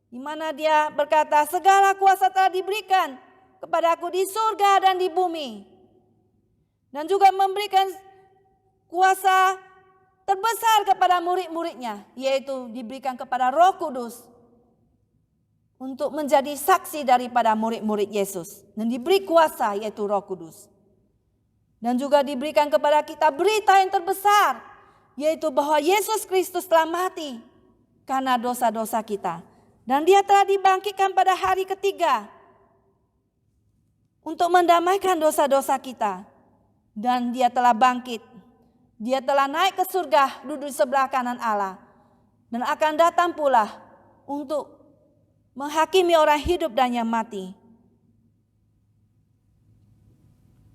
Di mana dia berkata, segala kuasa telah diberikan kepadaku di surga dan di bumi. Dan juga memberikan kuasa terbesar kepada murid-muridnya, yaitu diberikan kepada Roh Kudus untuk menjadi saksi daripada murid-murid Yesus. Dan diberi kuasa, yaitu Roh Kudus. Dan juga diberikan kepada kita berita yang terbesar, yaitu bahwa Yesus Kristus telah mati karena dosa-dosa kita. Dan dia telah dibangkitkan pada hari ketiga untuk mendamaikan dosa-dosa kita. Dan dia telah bangkit. Dia telah naik ke surga, duduk di sebelah kanan Allah. Dan akan datang pula untuk menghakimi orang hidup dan yang mati.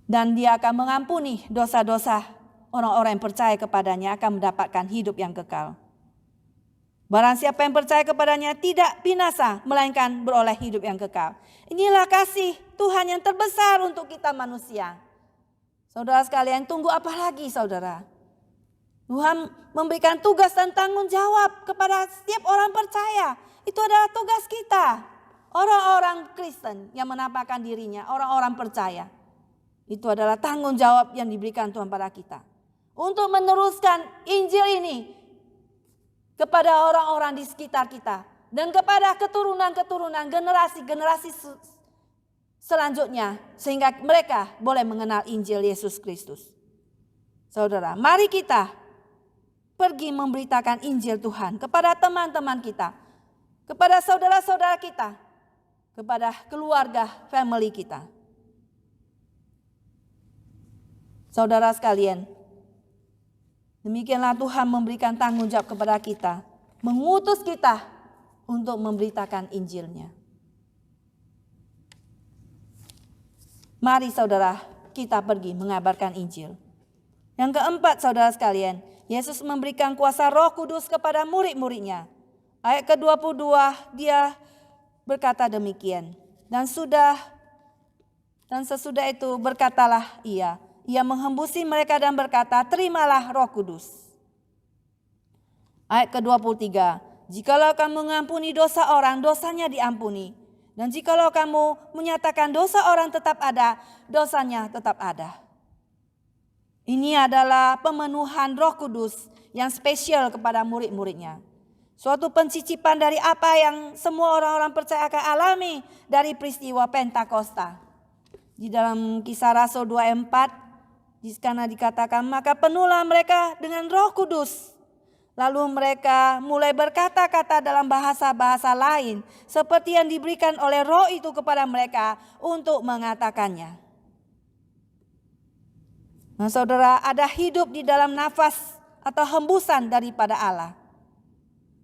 Dan dia akan mengampuni dosa-dosa orang-orang yang percaya kepadanya, akan mendapatkan hidup yang kekal. Barang siapa yang percaya kepadanya tidak binasa, melainkan beroleh hidup yang kekal. Inilah kasih Tuhan yang terbesar untuk kita manusia. Saudara sekalian, tunggu apa lagi saudara? Tuhan memberikan tugas dan tanggung jawab kepada setiap orang percaya. Itu adalah tugas kita. Orang-orang Kristen yang menampakkan dirinya, orang-orang percaya. Itu adalah tanggung jawab yang diberikan Tuhan pada kita. Untuk meneruskan Injil ini kepada orang-orang di sekitar kita. Dan kepada keturunan-keturunan, generasi-generasi selanjutnya. Sehingga mereka boleh mengenal Injil Yesus Kristus. Saudara, mari kita pergi memberitakan Injil Tuhan kepada teman-teman kita. Kepada saudara-saudara kita. Kepada keluarga, family kita. Saudara sekalian, demikianlah Tuhan memberikan tanggung jawab kepada kita. Mengutus kita untuk memberitakan Injil-Nya. Mari saudara, kita pergi mengabarkan Injil. Yang keempat saudara sekalian, Yesus memberikan kuasa Roh Kudus kepada murid-muridnya. Ayat ke-22 dia berkata demikian. Dan sesudah itu berkatalah ia. Ia menghembusi mereka dan berkata, terimalah Roh Kudus. Ayat ke-23. Jikalau kamu mengampuni dosa orang, dosanya diampuni. Dan jikalau kamu menyatakan dosa orang tetap ada, dosanya tetap ada. Ini adalah pemenuhan Roh Kudus yang spesial kepada murid-muridnya. Suatu pencicipan dari apa yang semua orang-orang percaya akan alami dari peristiwa Pentakosta. Di dalam Kisah Rasul 2:4, di sana dikatakan, maka penuhlah mereka dengan Roh Kudus. Lalu mereka mulai berkata-kata dalam bahasa-bahasa lain, seperti yang diberikan oleh Roh itu kepada mereka untuk mengatakannya. Nah saudara, ada hidup di dalam nafas atau hembusan daripada Allah.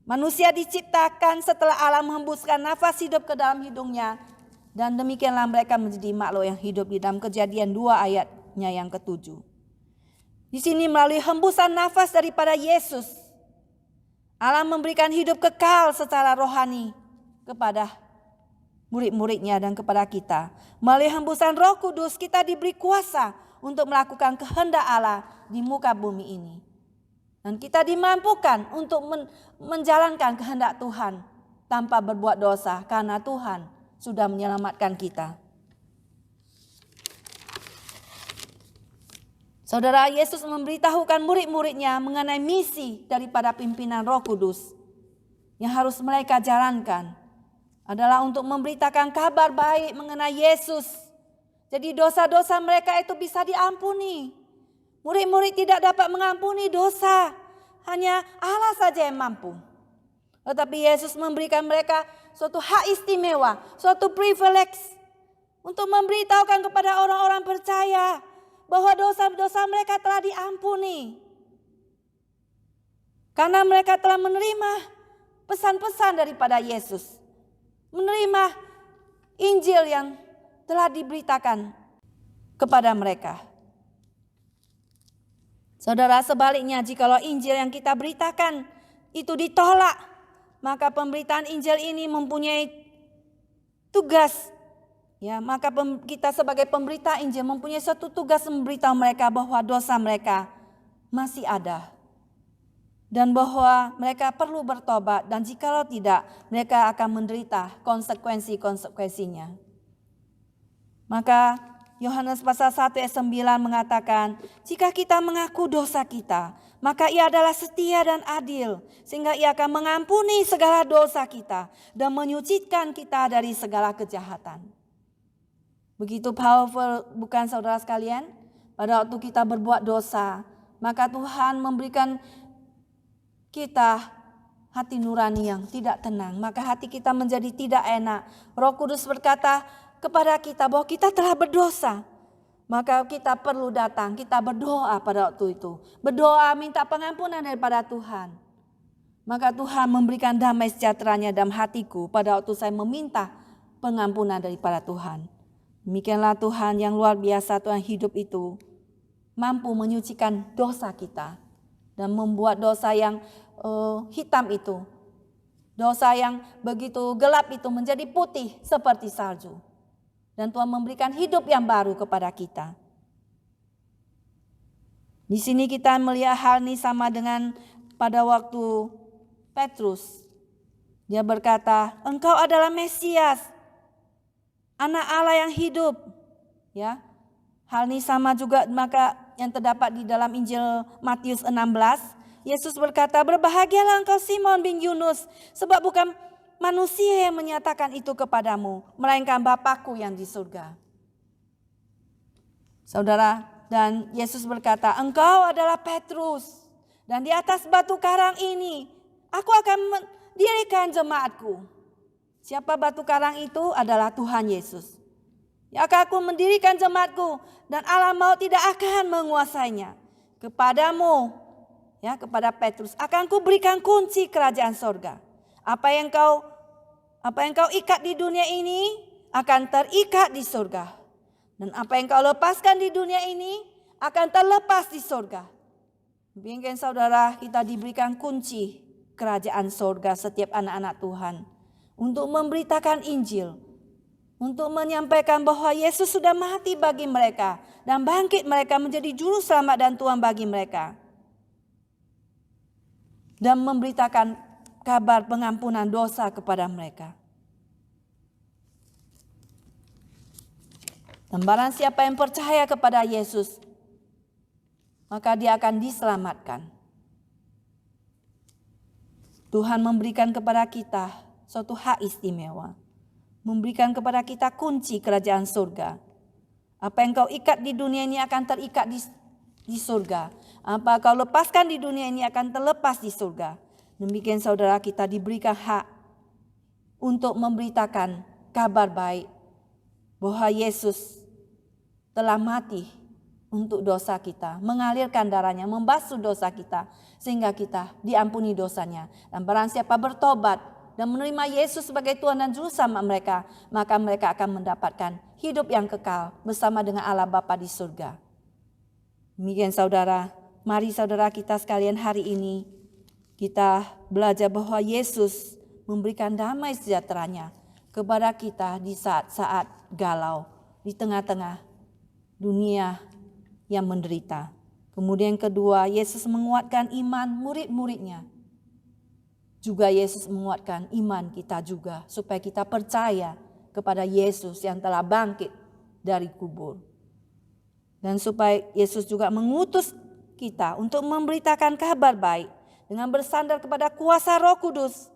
Manusia diciptakan setelah Allah menghembuskan nafas hidup ke dalam hidungnya. Dan demikianlah mereka menjadi makhluk yang hidup di dalam Kejadian 2 ayatnya yang ke-7. Di sini melalui hembusan nafas daripada Yesus, Allah memberikan hidup kekal secara rohani kepada murid-muridnya dan kepada kita. Melalui hembusan Roh Kudus kita diberi kuasa untuk melakukan kehendak Allah di muka bumi ini. Dan kita dimampukan untuk menjalankan kehendak Tuhan tanpa berbuat dosa karena Tuhan sudah menyelamatkan kita. Saudara, Yesus memberitahukan murid-muridnya mengenai misi daripada pimpinan Roh Kudus yang harus mereka jalankan adalah untuk memberitakan kabar baik mengenai Yesus. Jadi dosa-dosa mereka itu bisa diampuni. Murid-murid tidak dapat mengampuni dosa. Hanya Allah saja yang mampu. Tetapi Yesus memberikan mereka suatu hak istimewa, suatu privilege untuk memberitahukan kepada orang-orang percaya bahwa dosa-dosa mereka telah diampuni. Karena mereka telah menerima pesan-pesan daripada Yesus. Menerima Injil yang telah diberitakan kepada mereka. Saudara, sebaliknya jikalau Injil yang kita beritakan itu ditolak, maka pemberitaan Injil ini mempunyai tugas. Ya, maka kita sebagai pemberita Injil mempunyai satu tugas memberitahu mereka bahwa dosa mereka masih ada. Dan bahwa mereka perlu bertobat, dan jikalau tidak mereka akan menderita konsekuensi-konsekuensinya. Maka Yohanes pasal 1 ayat 9 mengatakan, jika kita mengaku dosa kita, maka Ia adalah setia dan adil, sehingga Ia akan mengampuni segala dosa kita dan menyucikan kita dari segala kejahatan. Begitu powerful, bukan saudara sekalian? Pada waktu kita berbuat dosa, maka Tuhan memberikan kita hati nurani yang tidak tenang, maka hati kita menjadi tidak enak. Roh Kudus berkata kepada kita bahwa kita telah berdosa, maka kita perlu datang, kita berdoa pada waktu itu. Berdoa minta pengampunan daripada Tuhan. Maka Tuhan memberikan damai sejahteranya dalam hatiku pada waktu saya meminta pengampunan daripada Tuhan. Demikianlah Tuhan yang luar biasa, Tuhan hidup itu mampu menyucikan dosa kita dan membuat dosa yang hitam itu, dosa yang begitu gelap itu menjadi putih seperti salju. Dan Tuhan memberikan hidup yang baru kepada kita. Di sini kita melihat hal ini sama dengan pada waktu Petrus. Dia berkata, "Engkau adalah Mesias, Anak Allah yang hidup." Ya, hal ini sama juga maka yang terdapat di dalam Injil Matius 16. Yesus berkata, "Berbahagialah engkau Simon bin Yunus, sebab bukan manusia yang menyatakan itu kepadamu, melainkan Bapa-Ku yang di surga." Saudara, dan Yesus berkata, "Engkau adalah Petrus, dan di atas batu karang ini aku akan mendirikan jemaat-Ku." Siapa batu karang itu? Adalah Tuhan Yesus. "Ya, aku mendirikan jemaat-Ku, dan alam maut tidak akan menguasainya. Kepadamu," ya, kepada Petrus, "akan kuberikan kunci kerajaan sorga. Apa yang kau ikat di dunia ini akan terikat di surga. Dan apa yang kau lepaskan di dunia ini akan terlepas di surga." Biarkan saudara, kita diberikan kunci kerajaan sorga setiap anak-anak Tuhan. Untuk memberitakan Injil. Untuk menyampaikan bahwa Yesus sudah mati bagi mereka. Dan bangkit mereka menjadi juru selamat dan Tuhan bagi mereka. Dan memberitakan kabar pengampunan dosa kepada mereka. Dan barang siapa yang percaya kepada Yesus, maka dia akan diselamatkan. Tuhan memberikan kepada kita suatu hak istimewa. Memberikan kepada kita kunci kerajaan surga. Apa yang kau ikat di dunia ini akan terikat di surga. Apa kau lepaskan di dunia ini akan terlepas di surga. Demikian saudara, kita diberikan hak untuk memberitakan kabar baik bahwa Yesus telah mati untuk dosa kita, mengalirkan darahnya, membasuh dosa kita, sehingga kita diampuni dosanya. Dan barang siapa bertobat dan menerima Yesus sebagai Tuhan dan Juru Selamat mereka, maka mereka akan mendapatkan hidup yang kekal bersama dengan Allah Bapa di surga. Demikian saudara, mari saudara kita sekalian hari ini kita belajar bahwa Yesus memberikan damai sejahteranya kepada kita di saat-saat galau, di tengah-tengah dunia yang menderita. Kemudian kedua, Yesus menguatkan iman murid-muridnya. Juga Yesus menguatkan iman kita juga supaya kita percaya kepada Yesus yang telah bangkit dari kubur. Dan supaya Yesus juga mengutus kita untuk memberitakan kabar baik dengan bersandar kepada kuasa Roh Kudus,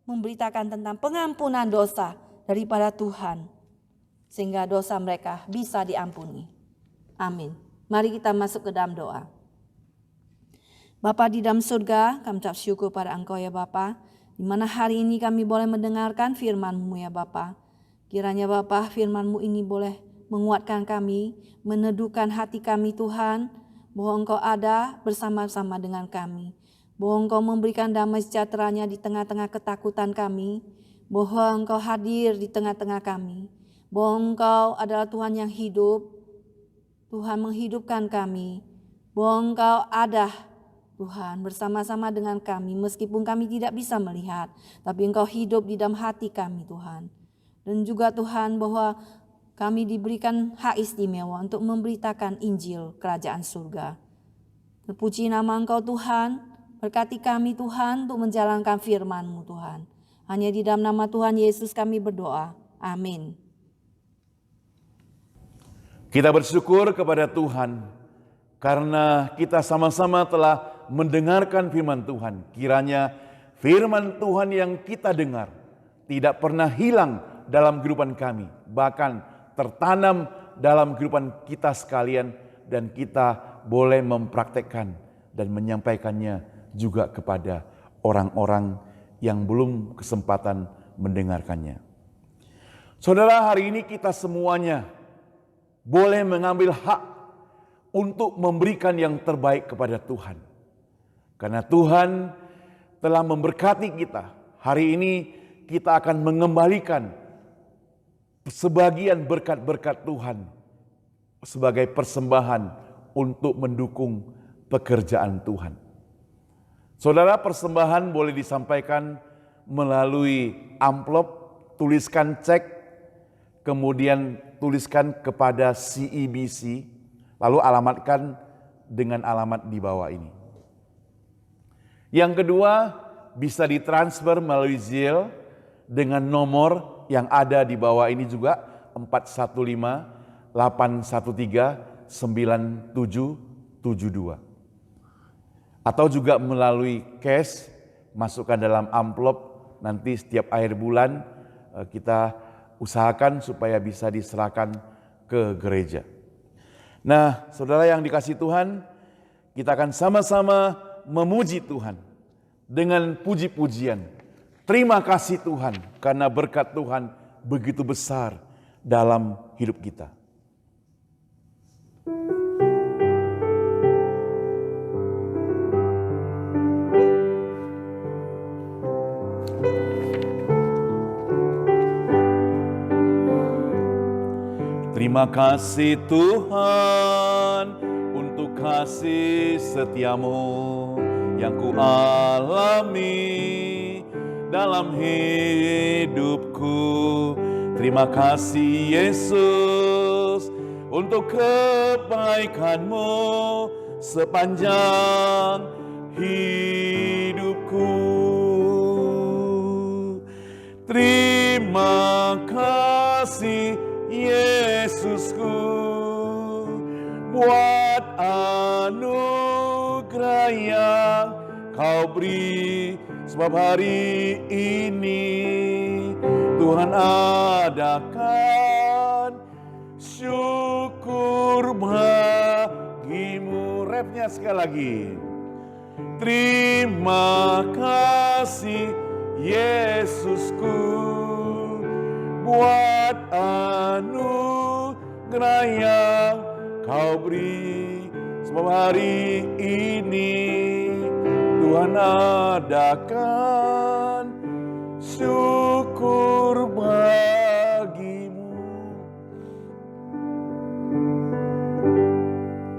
memberitakan tentang pengampunan dosa daripada Tuhan sehingga dosa mereka bisa diampuni. Amin. Mari kita masuk ke dalam doa. Bapa di dalam surga, kami ucap syukur pada Engkau ya Bapa, di mana hari ini kami boleh mendengarkan firman-Mu ya Bapa. Kiranya Bapa, firman-Mu ini boleh menguatkan kami, meneduhkan hati kami Tuhan, bahwa Engkau ada bersama-sama dengan kami. Bahwa Engkau memberikan damai sejahtera-Nya di tengah-tengah ketakutan kami, bahwa Engkau hadir di tengah-tengah kami, bahwa Engkau adalah Tuhan yang hidup, Tuhan menghidupkan kami, bahwa Engkau ada Tuhan bersama-sama dengan kami meskipun kami tidak bisa melihat, tapi Engkau hidup di dalam hati kami Tuhan. Dan juga Tuhan bahwa kami diberikan hak istimewa untuk memberitakan Injil Kerajaan Surga. Terpuji nama Engkau Tuhan, berkati kami Tuhan untuk menjalankan firman-Mu Tuhan. Hanya di dalam nama Tuhan Yesus kami berdoa. Amin. Kita bersyukur kepada Tuhan karena kita sama-sama telah mendengarkan firman Tuhan. Kiranya firman Tuhan yang kita dengar tidak pernah hilang dalam kehidupan kami, bahkan tertanam dalam kehidupan kita sekalian, dan kita boleh mempraktekkan dan menyampaikannya juga kepada orang-orang yang belum kesempatan mendengarkannya. Saudara, hari ini kita semuanya boleh mengambil hak untuk memberikan yang terbaik kepada Tuhan. Karena Tuhan telah memberkati kita. Hari ini kita akan mengembalikan sebagian berkat-berkat Tuhan sebagai persembahan untuk mendukung pekerjaan Tuhan. Saudara, persembahan boleh disampaikan melalui amplop, tuliskan cek, kemudian tuliskan kepada CEBC, lalu alamatkan dengan alamat di bawah ini. Yang kedua, bisa ditransfer melalui Zelle dengan nomor yang ada di bawah ini juga, 415-813-9772. Atau juga melalui cash, masukkan dalam amplop, nanti setiap akhir bulan kita usahakan supaya bisa diserahkan ke gereja. Nah, saudara yang dikasihi Tuhan, kita akan sama-sama memuji Tuhan dengan puji-pujian. Terima kasih Tuhan karena berkat Tuhan begitu besar dalam hidup kita. Terima kasih Tuhan untuk kasih setiamu yang ku alami dalam hidupku. Terima kasih Yesus untuk kebaikanmu sepanjang hidupku. Terima kasih Yesusku buat anugerah yang kau beri, sebab hari ini Tuhan adakan syukur bagimu. Rapnya sekali lagi. Terima kasih Yesusku buat anugerah yang kau beri, sebab hari ini Tuhan adakan syukur bagimu.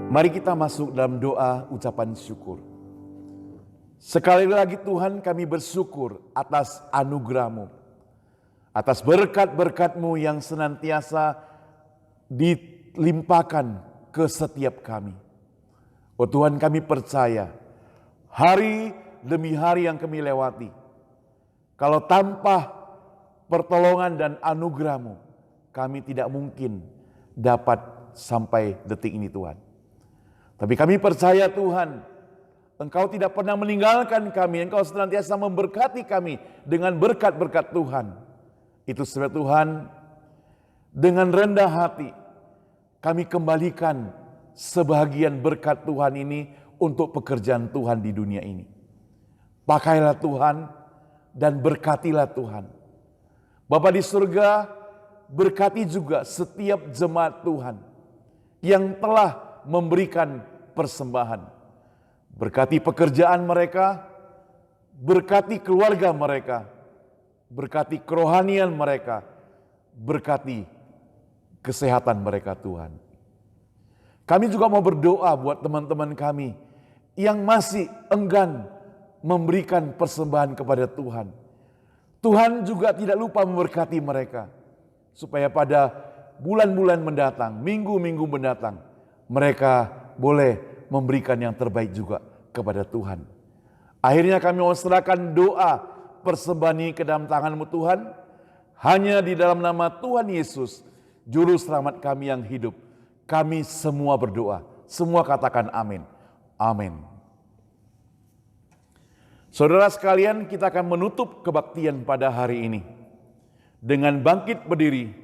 Mari kita masuk dalam doa ucapan syukur. Sekali lagi Tuhan, kami bersyukur atas anugerah-Mu, atas berkat-berkat-Mu yang senantiasa dilimpahkan ke setiap kami. Oh Tuhan, kami percaya hari demi hari yang kami lewati, kalau tanpa pertolongan dan anugerah-Mu, kami tidak mungkin dapat sampai detik ini Tuhan. Tapi kami percaya Tuhan, Engkau tidak pernah meninggalkan kami, Engkau senantiasa memberkati kami dengan berkat-berkat Tuhan. Itu sebab Tuhan, dengan rendah hati kami kembalikan sebahagian berkat Tuhan ini untuk pekerjaan Tuhan di dunia ini. Pakailah Tuhan dan berkatilah Tuhan. Bapa di surga, berkati juga setiap jemaat Tuhan yang telah memberikan persembahan. Berkati pekerjaan mereka, berkati keluarga mereka, berkati kerohanian mereka, berkati kesehatan mereka Tuhan. Kami juga mau berdoa buat teman-teman kami yang masih enggan memberikan persembahan kepada Tuhan. Tuhan juga tidak lupa memberkati mereka, supaya pada bulan-bulan mendatang, minggu-minggu mendatang, mereka boleh memberikan yang terbaik juga kepada Tuhan. Akhirnya kami mau serahkan doa persembahan ini ke dalam tangan-Mu Tuhan, hanya di dalam nama Tuhan Yesus, Juru Selamat kami yang hidup. Kami semua berdoa, semua katakan amin. Amin. Saudara sekalian, kita akan menutup kebaktian pada hari ini. Dengan bangkit berdiri,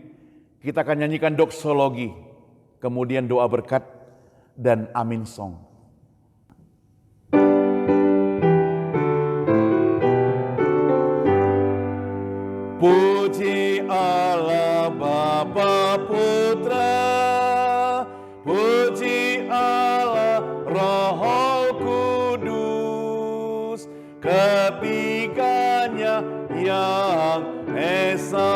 kita akan nyanyikan doksologi, kemudian doa berkat, dan amin song. Puji Allah Bapa Putra, puji Allah Roh Kudus, ketiganya yang esa,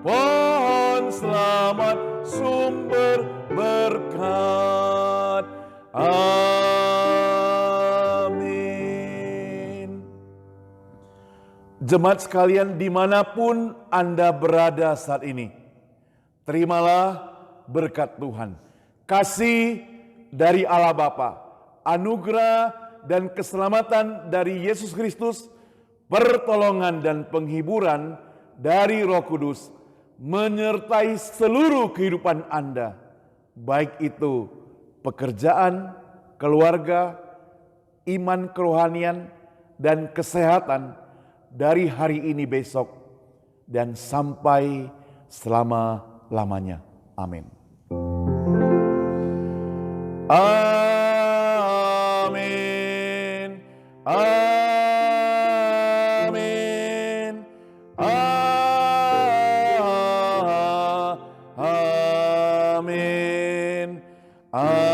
pohon selamat sumber berkat. Amin. Jemaat sekalian dimanapun Anda berada saat ini, terimalah berkat Tuhan, kasih dari Allah Bapa, anugerah dan keselamatan dari Yesus Kristus, pertolongan dan penghiburan dari Roh Kudus menyertai seluruh kehidupan Anda, baik itu pekerjaan, keluarga, iman kerohanian, dan kesehatan dari hari ini besok dan sampai selama-lamanya. Amin. Amin. Amin. Amin. Amin.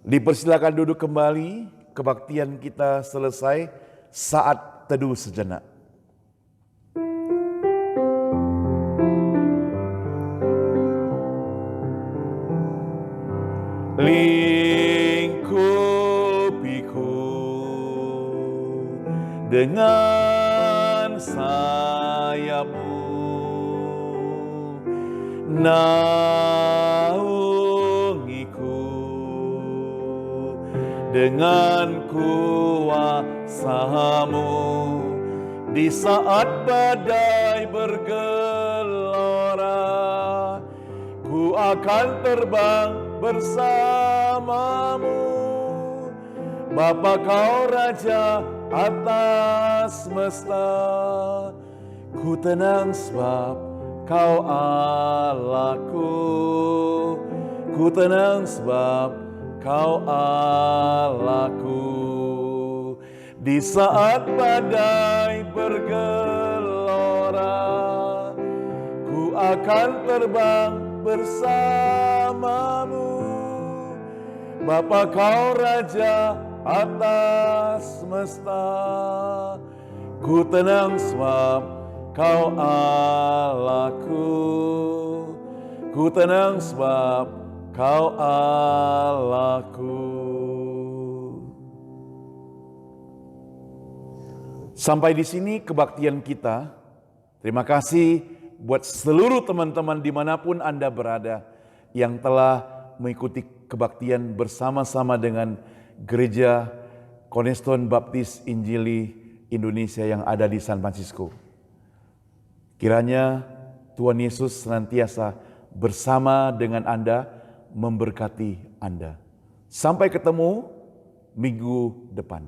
Dipersilakan duduk kembali, kebaktian kita selesai, saat teduh sejenak. Lingkupiku dengan sayapmu, naungiku dengan kuasa-Mu. Di saat badai bergelora, ku akan terbang bersamamu. Bapa, Kau Raja atas semesta, ku tenang sebab Kau Allahku. Ku tenang sebab Kau Allahku. Di saat badai bergelora, ku akan terbang bersamamu. Bapa, Kau Raja atas semesta, ku tenang sebab Kau Allahku. Ku tenang sebab Kau Allahku. Sampai di sini kebaktian kita. Terima kasih buat seluruh teman-teman dimanapun Anda berada yang telah mengikuti kebaktian bersama-sama dengan Gereja Cornerstone Baptis Injili Indonesia yang ada di San Francisco. Kiranya Tuhan Yesus senantiasa bersama dengan Anda, memberkati Anda. Sampai ketemu minggu depan.